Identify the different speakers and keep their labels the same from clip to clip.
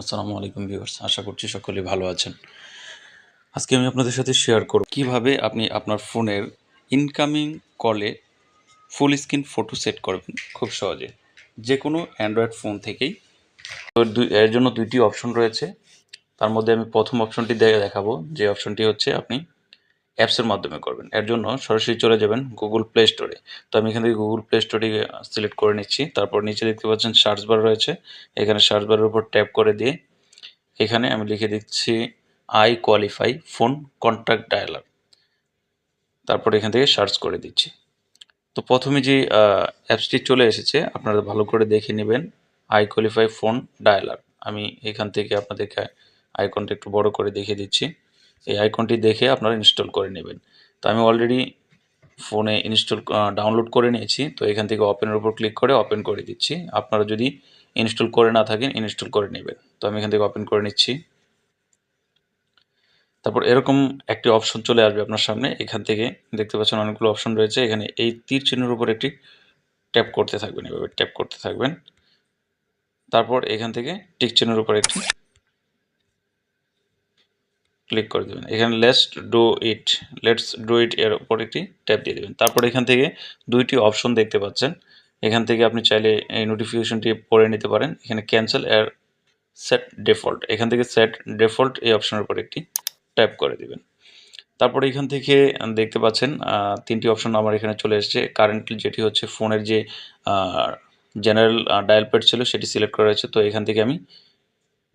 Speaker 1: আসসালামু আলাইকুম ভিউয়ার্স, আশা করছি সকলেই ভালো আছেন। আজকে আমি আপনাদের সাথে শেয়ার করব কিভাবে আপনি আপনার ফোনের ইনকামিং কলে ফুল স্ক্রিন ফটো সেট করবেন খুব সহজে যে কোনো অ্যান্ড্রয়েড ফোন থেকেই। তো এর জন্য দুইটি অপশন রয়েছে। তার মধ্যে আমি প্রথম অপশনটি দেখাবো, যে অপশনটি হচ্ছে আপনি অ্যাপসের মাধ্যমে করবেন। এর জন্য সরাসরি চলে যাবেন গুগল প্লে স্টোরে। তো আমি এখান থেকে গুগল প্লে স্টোরটি সিলেক্ট করে নিচ্ছি। তারপর নিচে দেখতে পাচ্ছেন সার্চ বার রয়েছে, এখানে সার্চ বারের উপর ট্যাপ করে দিয়ে এখানে আমি লিখে দিচ্ছি I qualify phone contact dialler. তারপর এখান থেকে সার্চ করে দিচ্ছি। তো প্রথমে যে অ্যাপসটি চলে এসেছে, আপনারা ভালো করে দেখে নেবেন। I qualify phone dialler. আমি এখান থেকে আপনাদেরকে আইকনটা একটু বড় করে দেখিয়ে দিচ্ছি। এই আইকনটি দেখে আপনারা ইনস্টল করে নেবেন। তো আমি অলরেডি ফোনে ডাউনলোড করে নিয়েছি। তো এখান থেকে ওপেনের উপর ক্লিক করে ওপেন করে দিচ্ছি। আপনারা যদি ইনস্টল করে না থাকেন, ইনস্টল করে নেবেন। তো আমি এখান থেকে ওপেন করে নিচ্ছি। তারপর এরকম একটি অপশন চলে আসবে আপনার সামনে। এখান থেকে দেখতে পাচ্ছেন অনেকগুলো অপশন রয়েছে। এখানে এই তীর চিহ্নের উপর একটি ট্যাপ করতে থাকবেন, এভাবে ট্যাপ করতে থাকবেন। তারপর এখান থেকে টিক চিহ্নের উপর একটি ক্লিক করে দেবেন। এখানে লেটস ডু ইট এর উপর একটি ট্যাপ দিয়ে দেবেন। তারপর এখান থেকে দুইটি অপশন দেখতে পাচ্ছেন। এখান থেকে আপনি চাইলে এই নোটিফিকেশনটি পড়ে নিতে পারেন। এখানে ক্যান্সেল এর সেট ডিফল্ট, এখান থেকে সেট ডিফল্ট এই অপশনের উপর একটি ট্যাপ করে দিবেন। তারপরে এখান থেকে দেখতে পাচ্ছেন ৩টি অপশন আমার এখানে চলে এসেছে। কারেন্টলি যেটি হচ্ছে ফোনের যে জেনারেল ডায়াল প্যাড ছিল সেটি সিলেক্ট করা হয়েছে। তো এখান থেকে আমি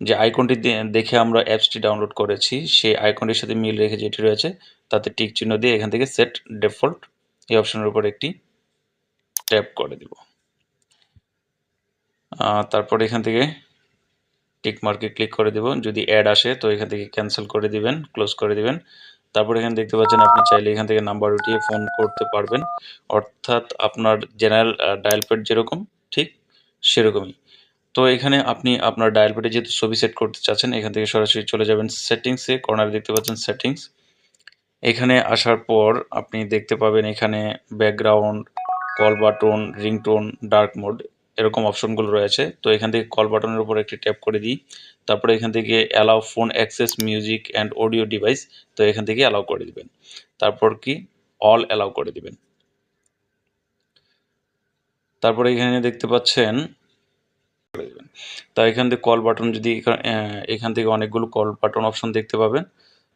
Speaker 1: যে আইকনটি দেখে আমরা অ্যাপসটি ডাউনলোড করেছি সেই আইকনটির সাথে মিল রেখে যেটি রয়েছে তাতে টিক চিহ্ন দিয়ে এখান থেকে সেট ডিফল্ট এই অপশনের উপর একটি ট্যাপ করে দিব। তারপরে এখান থেকে টিক মার্কে ক্লিক করে দেব। যদি অ্যাড আসে তো এখান থেকে ক্যান্সেল করে দিবেন, ক্লোজ করে দিবেন। তারপর এখানে দেখতে পাচ্ছেন আপনি চাইলে এখান থেকে নাম্বার উঠিয়ে ফোন করতে পারবেন, অর্থাৎ আপনার জেনারেল ডায়াল প্যাড যেরকম ঠিক সেরকমই। তো এখানে আপনি আপনার ডায়াল প্যাডে যেহেতু ছবি সেট করতে চাচ্ছেন, এখান থেকে সরাসরি চলে যাবেন সেটিংসে। কর্নারে দেখতে পাচ্ছেন সেটিংস। এখানে আসার পর আপনি দেখতে পাবেন এখানে background, call button, ringtone, dark mode এরকম অপশনগুলো রয়েছে। তো এখান থেকে কল বাটনের উপর একটি ট্যাপ করে দিই। তারপরে এখান থেকে allow phone access music and audio device, তো এখান থেকে অ্যালাউ করে দিবেন। তারপর কি অল অ্যালাউ করে দিবেন। তারপরে এখানে দেখতে পাচ্ছেন তা এখান থেকে কল বাটন, যদি এখান থেকে অনেকগুলো কল বাটন অপশন দেখতে পাবেন।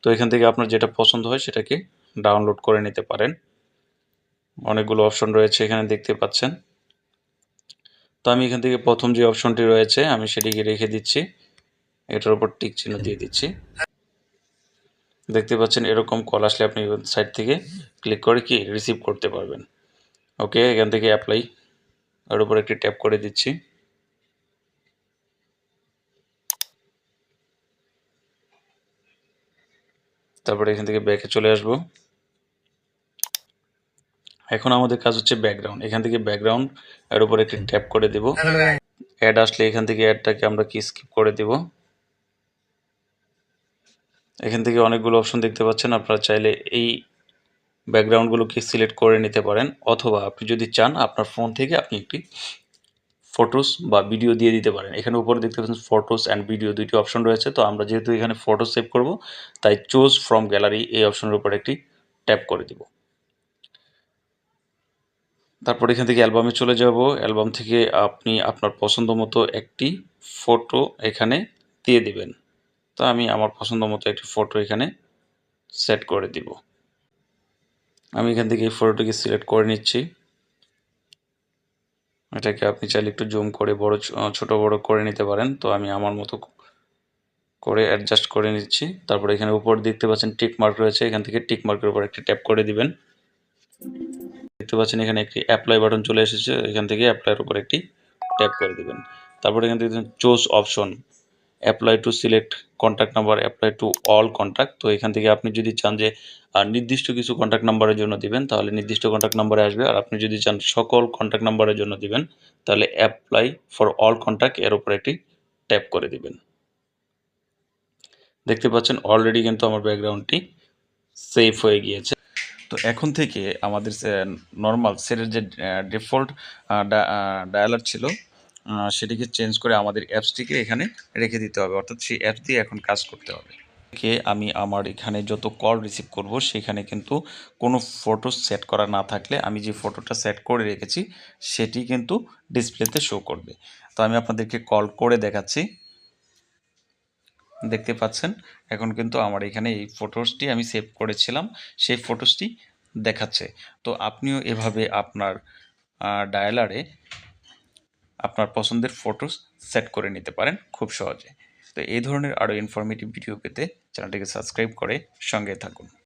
Speaker 1: তো এখান থেকে আপনার যেটা পছন্দ হয় সেটাকে ডাউনলোড করে নিতে পারেন। অনেকগুলো অপশন রয়েছে এখানে দেখতে পাচ্ছেন। তো আমি এখান থেকে প্রথম যে অপশনটি রয়েছে আমি সেটিকে রেখে দিচ্ছি, এটার উপর টিক চিহ্ন দিয়ে দিচ্ছি। দেখতে পাচ্ছেন এরকম কল আসলে আপনি সাইট থেকে ক্লিক করে কি রিসিভ করতে পারবেন। ওকে, এখান থেকে অ্যাপ্লাই এর উপর একটি ট্যাপ করে দিচ্ছি। তারপরে এখান থেকে ব্যাকে চলে আসব। এখন আমাদের কাজ হচ্ছে ব্যাকগ্রাউন্ড। এখান থেকে ব্যাকগ্রাউন্ড এর উপর একটি ট্যাপ করে দেব। অ্যাড আসলে এখান থেকে অ্যাডটাকে আমরা কি স্কিপ করে দেব। এখান থেকে অনেকগুলো অপশন দেখতে পাচ্ছেন। আপনারা চাইলে এই ব্যাকগ্রাউন্ডগুলোকে সিলেক্ট করে নিতে পারেন, অথবা আপনি যদি চান আপনার ফোন থেকে আপনি একটি ফটোস বা ভিডিও দিয়ে দিতে পারেন। এখানে উপরে দেখতে পাচ্ছেন ফটোস অ্যান্ড ভিডিও দুইটি অপশন রয়েছে। তো আমরা যেহেতু এখানে ফটো সেভ করব, তাই চুজ ফ্রম গ্যালারি এই অপশনের উপর একটি ট্যাপ করে দিব। তারপর এখান থেকে অ্যালবামে চলে যাব। অ্যালবাম থেকে আপনি আপনার পছন্দ মতো একটি ফটো এখানে দিয়ে দিবেন। তো আমি আমার পছন্দ মতো একটি ফটো এখানে সেট করে দিব। আমি এখান থেকে এই ফটোটিকে সিলেক্ট করে নিচ্ছি। এটাকে আপনি চাইলে একটু জুম করে ছোট বড় করে নিতে পারেন। তো আমি আমার মতো করে অ্যাডজাস্ট করে নিচ্ছি। তারপরে এখানে উপর দেখতে পাচ্ছেন টিক মার্ক রয়েছে, এখান থেকে টিক মার্কের উপর একটি ট্যাপ করে দিবেন। দেখতে পাচ্ছেন এখানে একটি অ্যাপ্লাই বাটন চলে এসেছে, এখান থেকে অ্যাপ্লাইয়ের উপর একটি ট্যাপ করে দিবেন। তারপরে এখান থেকে choose option apply to select contact number, apply to all contact. তো এখান থেকে আপনি যদি চান যে নির্দিষ্ট কিছু কন্ট্যাক্ট নাম্বারের জন্য দিবেন তাহলে নির্দিষ্ট কন্ট্যাক্ট নাম্বারে আসবে, আর আপনি যদি চান সকল কন্ট্যাক্ট নাম্বারের জন্য দিবেন তাহলে অ্যাপ্লাই ফর অল কন্ট্যাক্ট এর উপর একটি ট্যাপ করে দিবেন। দেখতে পাচ্ছেন অলরেডি কিন্তু আমার ব্যাকগ্রাউন্ডটি সেভ হয়ে গিয়েছে। তো এখন থেকে আমাদের নর্মাল সেটের যে ডিফল্ট ডায়ালার ছিল সেটিকে চেঞ্জ করে আমাদের অ্যাপসটিকে এখানে রেখে দিতে হবে, অর্থাৎ সেই অ্যাপস দিয়ে এখন কাজ করতে হবে। আমি আমার এখানে যত কল রিসিভ করব সেখানে কিন্তু কোনো ফটো সেট করা না থাকলে আমি যে ফটোটা সেট করে রেখেছি সেটি কিন্তু ডিসপ্লেতে শো করবে। তো আমি আপনাদেরকে কল করে দেখাচ্ছি। দেখতে পাচ্ছেন এখন কিন্তু আমার এখানে এই ফটোসটি আমি সেভ করেছিলাম, সেই ফটোসটি দেখাচ্ছে। তো আপনিও এভাবে আপনার ডায়ালারে আপনার পছন্দের ফটোস সেট করে নিতে পারেন খুব সহজে। তো এই ধরনের আরও ইনফরমেটিভ ভিডিও পেতে চ্যানেলটিকে সাবস্ক্রাইব করে সঙ্গে থাকুন।